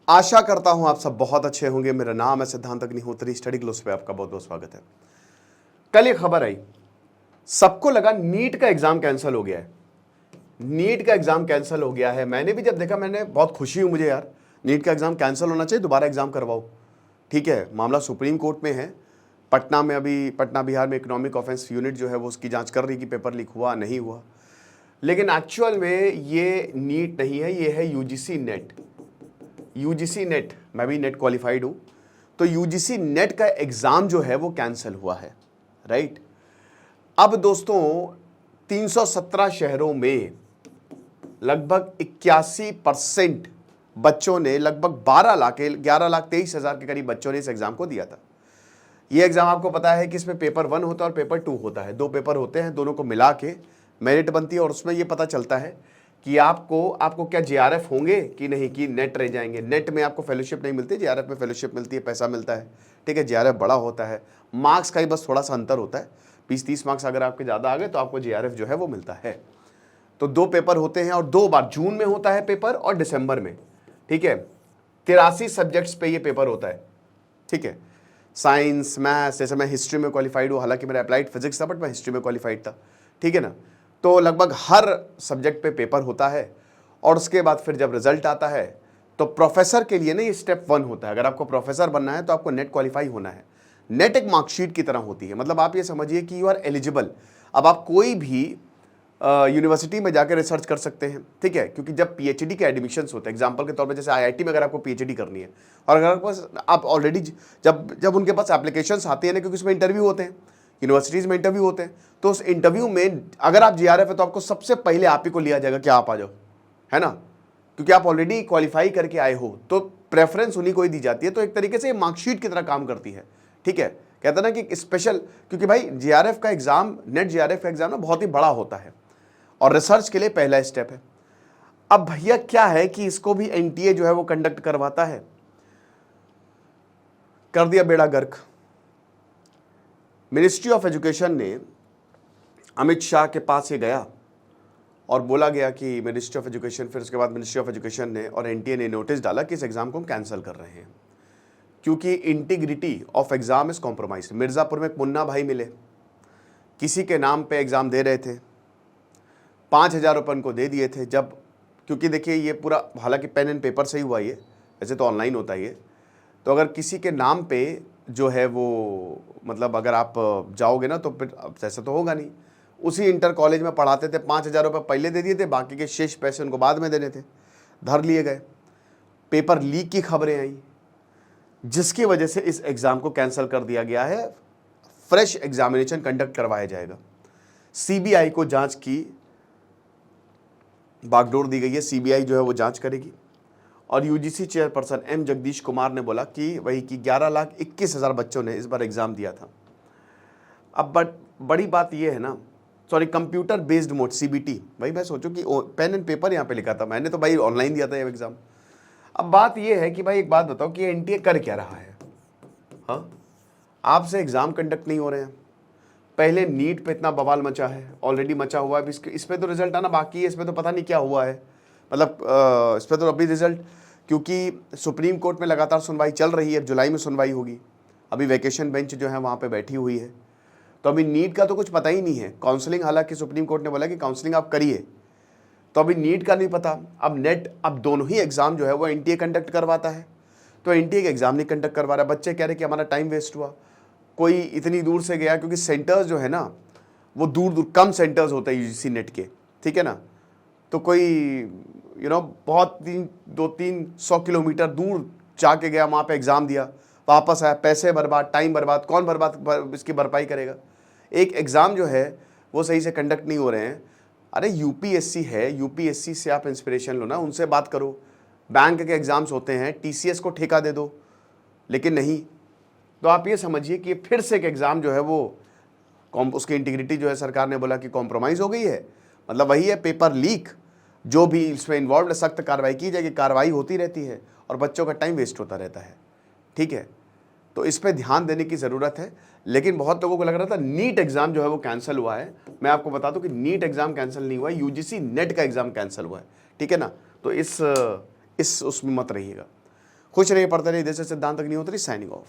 आशा करता हूं आप सब बहुत अच्छे होंगे। मेरा नाम है सिद्धांत अग्निहोत्री। स्टडी ग्लोस पे आपका बहुत बहुत स्वागत है। कल ये खबर आई, सबको लगा नीट का एग्जाम कैंसिल हो गया है। नीट का एग्जाम कैंसिल हो गया है। मैंने भी जब देखा, मैंने बहुत खुशी हुई मुझे, यार नीट का एग्जाम कैंसिल होना चाहिए, दोबारा एग्जाम करवाओ। ठीक है, मामला सुप्रीम कोर्ट में है। पटना में, अभी पटना बिहार में इकोनॉमिक ऑफेंस यूनिट जो है वो उसकी जांच कर रही कि पेपर लीक हुआ नहीं हुआ। लेकिन एक्चुअल में ये नीट नहीं है, ये है यूजीसी नेट। यूजीसी नेट, मैं भी नेट क्वालिफाइड हूं, तो यूजीसी नेट का एग्जाम जो है वो कैंसिल हुआ है, राइट। अब दोस्तों 317 शहरों में लगभग 81% बच्चों ने, लगभग 11,23,000 के करीब बच्चों ने इस एग्जाम को दिया था। ये एग्जाम आपको पता है कि इसमें पेपर 1 होता है और पेपर 2 होता है। 2 पेपर होते हैं, दोनों को मिला के मेरिट बनती है और उसमें ये पता चलता है कि आपको क्या जेआरएफ होंगे कि नहीं, कि नेट रह जाएंगे। नेट में आपको फेलोशिप नहीं मिलती, जेआरएफ में फेलोशिप मिलती है, पैसा मिलता है। ठीक है, जेआरएफ बड़ा होता है, मार्क्स का ही बस थोड़ा सा अंतर होता है। 20-30 मार्क्स अगर आपके ज़्यादा आ गए तो आपको जेआरएफ जो है वो मिलता है। तो 2 पेपर होते हैं और 2 बार, जून में होता है पेपर और दिसंबर में। ठीक है, 83 सब्जेक्ट्स पे ये पेपर होता है। ठीक है, साइंस, मैथ्स, जैसे मैं हिस्ट्री में क्वालिफाइड हूँ, हालांकि मेरा अप्लाइड फिजिक्स था बट मैं हिस्ट्री में क्वालिफाइड था। ठीक है ना, तो लगभग हर सब्जेक्ट पे पेपर होता है। और उसके बाद फिर जब रिजल्ट आता है तो प्रोफेसर के लिए ना ये स्टेप 1 होता है। अगर आपको प्रोफेसर बनना है तो आपको नेट क्वालिफाई होना है। नेट एक मार्कशीट की तरह होती है, मतलब आप ये समझिए कि यू आर एलिजिबल। अब आप कोई भी यूनिवर्सिटी में जाकर रिसर्च कर सकते हैं। ठीक है, क्योंकि जब पीएचडी के एडमिशन्स होते हैं, एग्जांपल के तौर पे जैसे आईआईटी में अगर आपको पीएचडी करनी है और अगर आपके पास, आप ऑलरेडी जब उनके पास एप्लीकेशंस आती है ना, क्योंकि उसमें इंटरव्यू होते हैं, यूनिवर्सिटीज़ में इंटरव्यू होते हैं, तो उस इंटरव्यू में अगर आप जीआरएफ है तो आपको सबसे पहले आप ही को लिया जाएगा कि आप आ जाओ, है ना, क्योंकि आप ऑलरेडी क्वालिफाई करके आए हो, तो प्रेफरेंस उन्हीं को ही दी जाती है। तो एक तरीके से मार्कशीट की तरह काम करती है। ठीक है, कहते हैं ना कि स्पेशल, क्योंकि भाई जीआरएफ का एग्जाम, नेट जीआरएफ का एग्जाम ना बहुत ही बड़ा होता है और रिसर्च के लिए पहला स्टेप है। अब भैया क्या है कि इसको भी एनटीए जो है वो कंडक्ट करवाता है। कर दिया बेड़ा गर्क। मिनिस्ट्री ऑफ एजुकेशन ने अमित शाह के पास ये गया और बोला गया कि मिनिस्ट्री ऑफ एजुकेशन, फिर उसके बाद मिनिस्ट्री ऑफ एजुकेशन ने और एनटीए ने नोटिस डाला कि इस एग्जाम को हम कैंसिल कर रहे हैं क्योंकि integrity of exam is compromise. Mirzapur में एक मुन्ना भाई मिले, किसी के नाम पे एग्जाम दे रहे थे, 5,000 रुपये उनको दे दिए थे। जब, क्योंकि देखिए ये पूरा, हालांकि पेन एंड पेपर से ही हुआ, ये वैसे तो ऑनलाइन होता है ये, तो अगर किसी के नाम पे जो है वो, मतलब अगर आप जाओगे ना तो फिर ऐसा तो होगा नहीं। उसी इंटर कॉलेज में पढ़ाते थे, 5,000 रुपये पहले दे दिए थे, बाकी के शेष पैसे उनको बाद में देने थे, धर लिए गए। पेपर लीक की खबरें आई, जिसकी वजह से इस एग्ज़ाम को कैंसिल कर दिया गया है। फ्रेश एग्जामिनेशन कंडक्ट करवाया जाएगा। सीबीआई को जांच की बागडोर दी गई है, सीबीआई जो है वो जांच करेगी। और UGC chairperson M Jagadesh Kumar ने बोला कि वही कि 11,21,000 बच्चों ने इस बार एग्ज़ाम दिया था। अब बड़ी बात ये है ना, sorry, computer based mode, CBT. भाई मैं सोचूं कि पेन एंड पेपर यहाँ पे लिखा था, मैंने तो भाई ऑनलाइन दिया था ये एग्ज़ाम। अब बात ये है कि भाई एक बात बताओ कि एनटीए कर क्या रहा है। हाँ, आपसे एग्ज़ाम कंडक्ट नहीं हो रहे हैं। पहले नीट पे इतना बवाल मचा है, ऑलरेडी मचा हुआ है, इस पे तो रिजल्ट आना बाकी है, इस पे तो पता नहीं क्या हुआ है, मतलब इस पे तो अभी रिजल्ट, क्योंकि सुप्रीम कोर्ट में लगातार सुनवाई चल रही है। अब जुलाई में सुनवाई होगी। अभी वैकेशन बेंच जो है वहाँ पे बैठी हुई है, तो अभी नीट का तो कुछ पता ही नहीं है। काउंसलिंग, हालांकि सुप्रीम कोर्ट ने बोला कि काउंसलिंग आप करिए, तो अभी नीट का नहीं पता। अब नेट, अब दोनों ही एग्जाम जो है वो एनटीए कंडक्ट करवाता है, तो एनटीए के एग्जाम नहीं कंडक्ट करवा रहा है। बच्चे कह रहे कि हमारा टाइम वेस्ट हुआ। कोई इतनी दूर से गया, क्योंकि सेंटर्स जो है ना वो दूर दूर, कम सेंटर्स होते हैं यूजीसी नेट के, ठीक है ना, तो कोई बहुत 200-300 किलोमीटर दूर जाके गया, वहाँ पे एग्ज़ाम दिया, वापस आया, पैसे बर्बाद, टाइम बर्बाद, कौन बर्बाद इसकी भरपाई करेगा। एक एग्ज़ाम जो है वो सही से कंडक्ट नहीं हो रहे हैं। अरे यूपीएससी है, यूपीएससी से आप इंस्पिरेशन लो ना, उनसे बात करो। बैंक के एग्ज़ाम्स होते हैं, टीसीएस को ठेका दे दो, लेकिन नहीं। तो आप ये समझिए कि फिर से एक एग्ज़ाम जो है वो उसकी इंटीग्रिटी जो है सरकार ने बोला कि कॉम्प्रोमाइज़ हो गई है। मतलब वही है, पेपर लीक, जो भी इसमें इन्वॉल्व है सख्त कार्रवाई की जाएगी। कार्रवाई होती रहती है और बच्चों का टाइम वेस्ट होता रहता है। ठीक है, तो इस पर ध्यान देने की ज़रूरत है। लेकिन बहुत लोगों को लग रहा था नीट एग्ज़ाम जो है वो कैंसिल हुआ है। मैं आपको बता दूं कि नीट एग्ज़ाम कैंसिल नहीं हुआ है, यूजीसी नेट का एग्ज़ाम कैंसिल हुआ है। ठीक है ना, तो इस उसमें मत रहिएगा। खुश रहिए, पढ़ते रहिए। दिस इज सिद्धांत अग्निहोत्री साइनिंग ऑफ।